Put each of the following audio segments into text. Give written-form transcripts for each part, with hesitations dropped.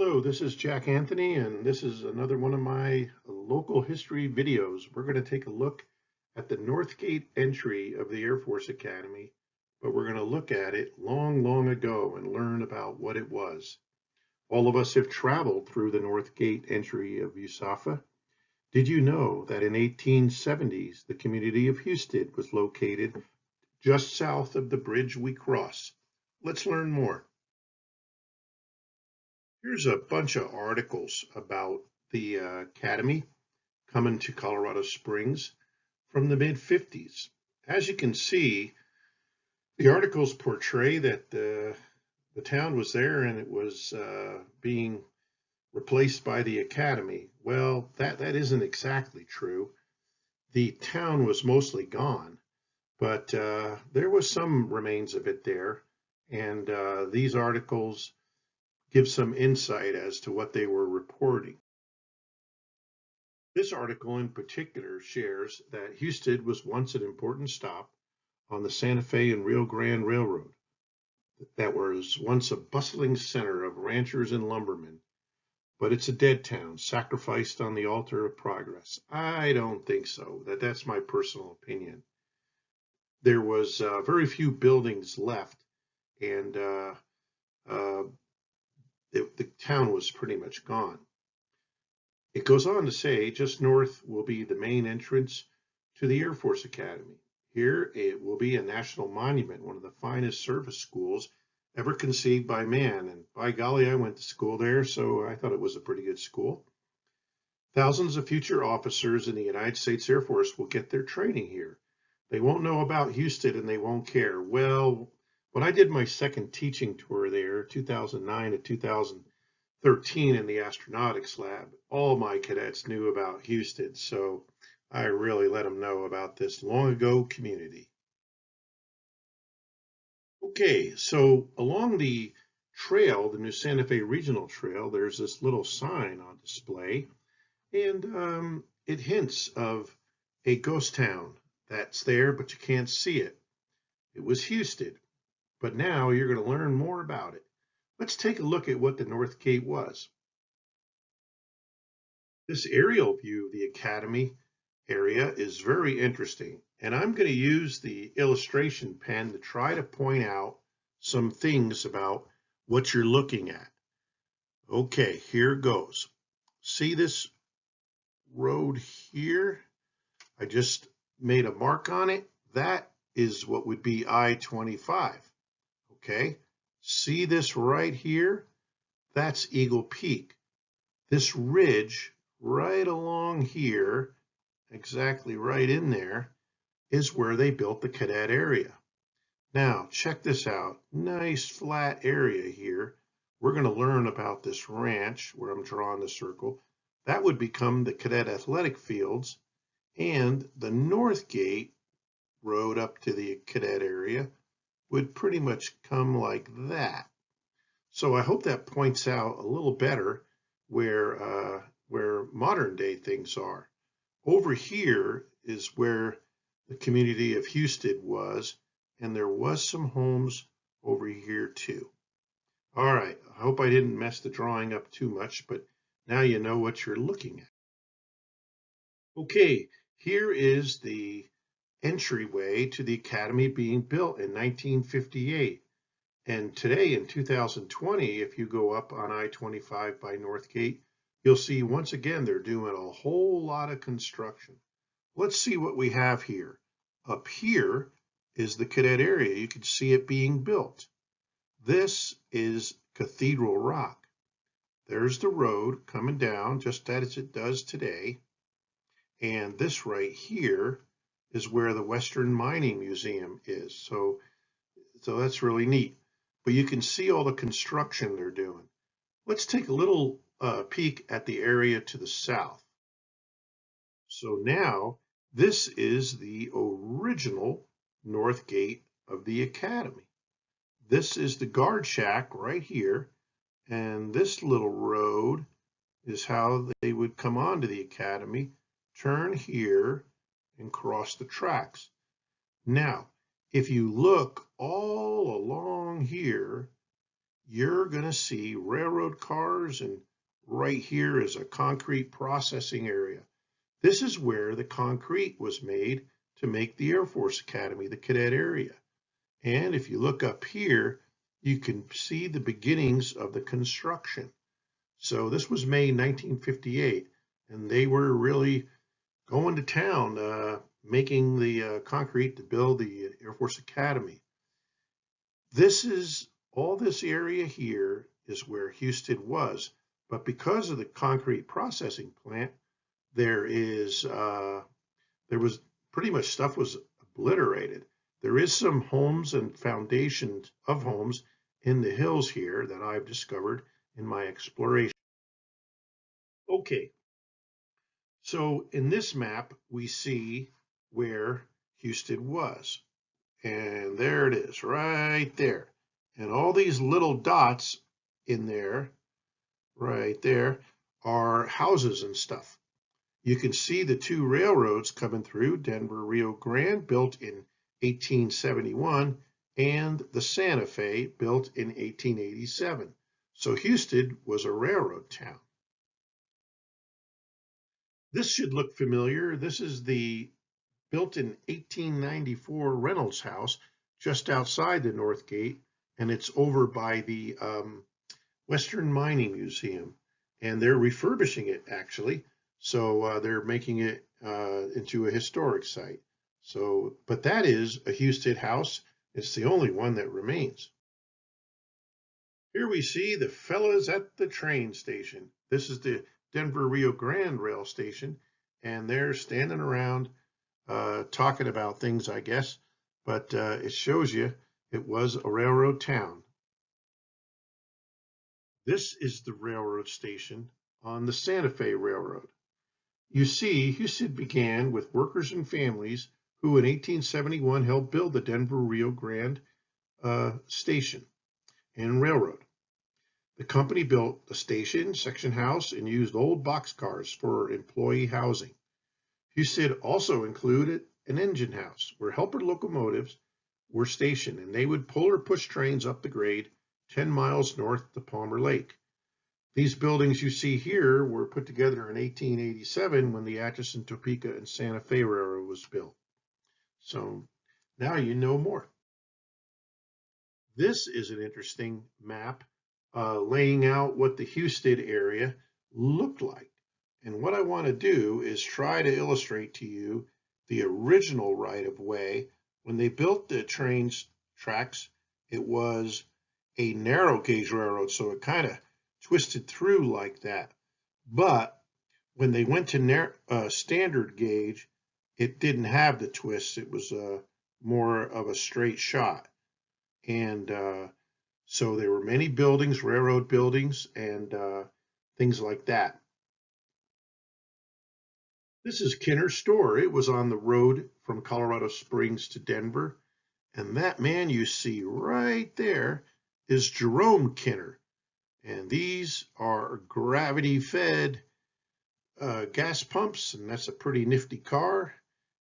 Hello, this is Jack Anthony, and this is another one of my local history videos. We're going to take a look at the Northgate entry of the Air Force Academy, but we're going to look at it long, long ago and learn about what it was. All of us have traveled through the Northgate entry of USAFA. Did you know that in 1870s, the community of Husted was located just south of the bridge we cross? Let's learn more. Here's a bunch of articles about the Academy coming to Colorado Springs from the mid-50s. As you can see, the articles portray that the town was there and it was being replaced by the Academy. Well, that isn't exactly true. The town was mostly gone, but there was some remains of it there. And these articles give some insight as to what they were reporting. This article in particular shares that Husted was once an important stop on the Santa Fe and Rio Grande Railroad that was once a bustling center of ranchers and lumbermen, but it's a dead town, sacrificed on the altar of progress. I don't think so. That's my personal opinion. There was very few buildings left, and uh, the town was pretty much gone. It goes on to say just north will be the main entrance to the Air Force Academy. Here it will be a national monument, one of the finest service schools ever conceived by man. And by golly, I went to school there, so I thought it was a pretty good school. Thousands of future officers in the United States Air Force will get their training here. They won't know about Houston and they won't care. Well, when I did my second teaching tour there, 2009 to 2013 in the astronautics lab, all my cadets knew about Houston, so I really let them know about this long ago community. Okay, so along the trail, the New Santa Fe Regional Trail, there's this little sign on display, and it hints of a ghost town that's there, but you can't see it. It was Houston, but now you're going to learn more about it. Let's take a look at what the North Gate was. This aerial view of the Academy area is very interesting, and I'm going to use the illustration pen to try to point out some things about what you're looking at. Okay, here goes. See this road here? I just made a mark on it. That is what would be I-25. Okay, see this right here? That's Eagle Peak. This ridge right along here, exactly right in there, is where they built the cadet area. Now, check this out. Nice flat area here. We're going to learn about this ranch where I'm drawing the circle. That would become the cadet athletic fields, and the North Gate road up to the cadet area would pretty much come like that. So I hope that points out a little better where modern day things are. Over here is where the community of Houston was, and there was some homes over here too. All right, I hope I didn't mess the drawing up too much, but now you know what you're looking at. Okay, here is the entryway to the Academy being built in 1958. And today in 2020, if you go up on I-25 by Northgate, you'll see once again they're doing a whole lot of construction. Let's see what we have here. Up here is the cadet area. You can see it being built. This is Cathedral Rock. There's the road coming down just as it does today. And this right here is where the Western Mining Museum is. So that's really neat. But you can see all the construction they're doing. Let's take a little peek at the area to the south. So now this is the original North Gate of the Academy. This is the guard shack right here, and this little road is how they would come onto the Academy, turn here, and cross the tracks. Now, if you look all along here, you're going to see railroad cars, and right here is a concrete processing area. This is where the concrete was made to make the Air Force Academy, the cadet area. And if you look up here, you can see the beginnings of the construction. So this was May 1958, and they were really going to town, making the concrete to build the Air Force Academy. All this area here is where Houston was, but because of the concrete processing plant, there was pretty much stuff was obliterated. There is some homes and foundations of homes in the hills here that I've discovered in my exploration. Okay, so in this map, we see where Houston was. And there it is, right there. And all these little dots in there, right there, are houses and stuff. You can see the two railroads coming through, Denver Rio Grande, built in 1871, and the Santa Fe, built in 1887. So Houston was a railroad town. This should look familiar. This is the built in 1894 Reynolds House just outside the North Gate, and it's over by the Western Mining Museum. And they're refurbishing it, actually. So they're making it into a historic site. So, but that is a Houston house. It's the only one that remains. Here we see the fellas at the train station. This is the Denver Rio Grande rail station, and they're standing around talking about things, I guess, but it shows you it was a railroad town. This is the railroad station on the Santa Fe Railroad. You see, Houston began with workers and families who in 1871 helped build the Denver Rio Grande station and railroad. The company built the station, section house, and used old boxcars for employee housing. Houston also included an engine house where helper locomotives were stationed, and they would pull or push trains up the grade 10 miles north to Palmer Lake. These buildings you see here were put together in 1887 when the Atchison, Topeka, and Santa Fe Railroad was built. So now you know more. This is an interesting map laying out what the Houston area looked like. And what I want to do is try to illustrate to you the original right-of-way. When they built the tracks, it was a narrow gauge railroad, so it kind of twisted through like that. But when they went to standard gauge, it didn't have the twists. It was more of a straight shot. And so there were many buildings, railroad buildings, and things like that. This is Kinner's store. It was on the road from Colorado Springs to Denver. And that man you see right there is Jerome Kinner. And these are gravity-fed gas pumps, and that's a pretty nifty car.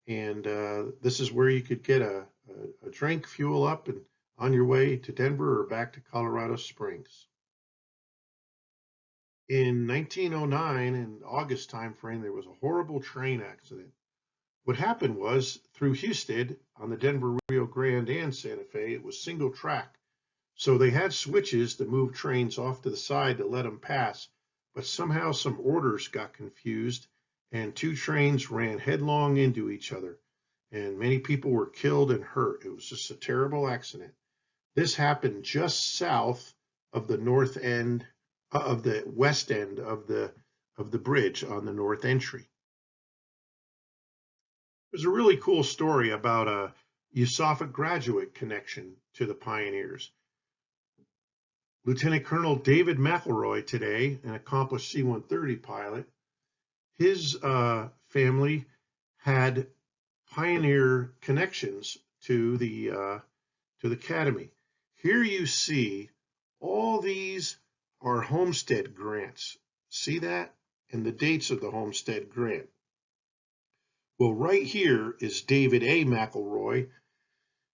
And this is where you could get a drink, fuel up, and on your way to Denver or back to Colorado Springs. In 1909, in August timeframe, there was a horrible train accident. What happened was, through Houston, on the Denver Rio Grande and Santa Fe, it was single track. So they had switches to move trains off to the side to let them pass, but somehow some orders got confused, and two trains ran headlong into each other, and many people were killed and hurt. It was just a terrible accident. This happened just south of the north end of the west end of the bridge on the north entry. There's a really cool story about a USAFA graduate connection to the pioneers. Lieutenant Colonel David McElroy today, an accomplished C-130 pilot, his family had pioneer connections to the academy. Here you see all these are homestead grants. See that? And the dates of the homestead grant. Well, right here is David A. McElroy,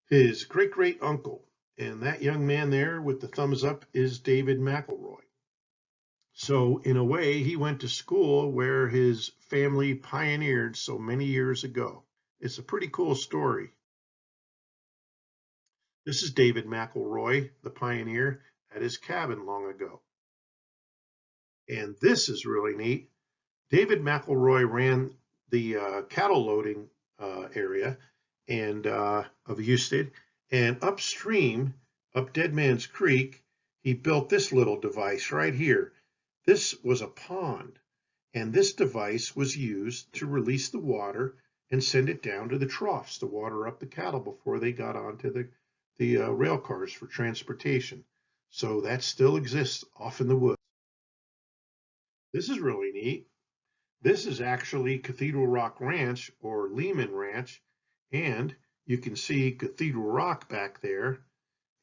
his great-great uncle. And that young man there with the thumbs up is David McElroy. So in a way, he went to school where his family pioneered so many years ago. It's a pretty cool story. This is David McElroy, the pioneer, at his cabin long ago. And this is really neat. David McElroy ran the cattle loading area of Houston, and upstream, up Dead Man's Creek, he built this little device right here. This was a pond, and this device was used to release the water and send it down to the troughs to water up the cattle before they got onto the rail cars for transportation. So that still exists off in the woods. This is really neat. This is actually Cathedral Rock Ranch or Lehman Ranch, and you can see Cathedral Rock back there.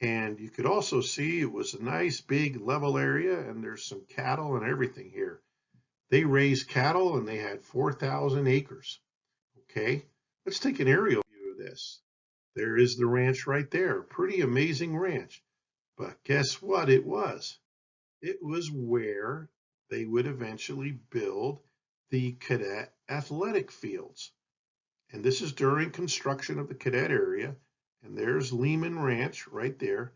And you could also see it was a nice big level area, and there's some cattle and everything here. They raised cattle and they had 4,000 acres. Okay, let's take an aerial view of this. There is the ranch right there. Pretty amazing ranch. But guess what it was? It was where they would eventually build the cadet athletic fields. And this is during construction of the cadet area. And there's Lehman Ranch right there.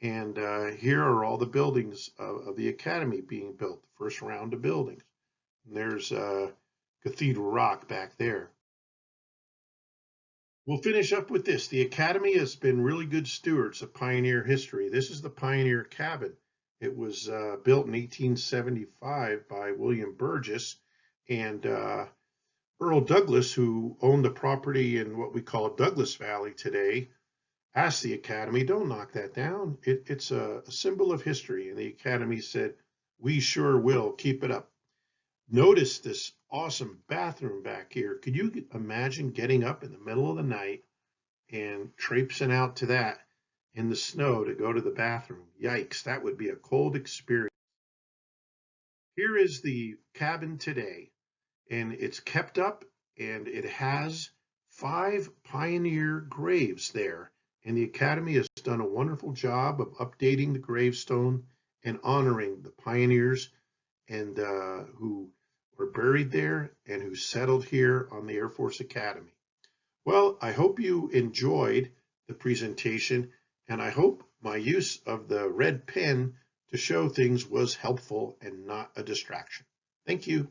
And here are all the buildings of the academy being built, the first round of buildings. And there's Cathedral Rock back there. We'll finish up with this. The academy has been really good stewards of pioneer history. This is the Pioneer Cabin. It was built in 1875 by William Burgess, and Earl Douglas, who owned the property in what we call Douglas Valley today, asked the Academy, don't knock that down. It's a symbol of history. And the Academy said, we sure will, keep it up. Notice this awesome bathroom back here. Could you imagine getting up in the middle of the night and traipsing out to that in the snow to go to the bathroom? Yikes, that would be a cold experience. Here is the cabin today, and it's kept up, and it has 5 pioneer graves there. And the Academy has done a wonderful job of updating the gravestone and honoring the pioneers and who were buried there and who settled here on the Air Force Academy. Well, I hope you enjoyed the presentation, and I hope my use of the red pen to show things was helpful and not a distraction. Thank you.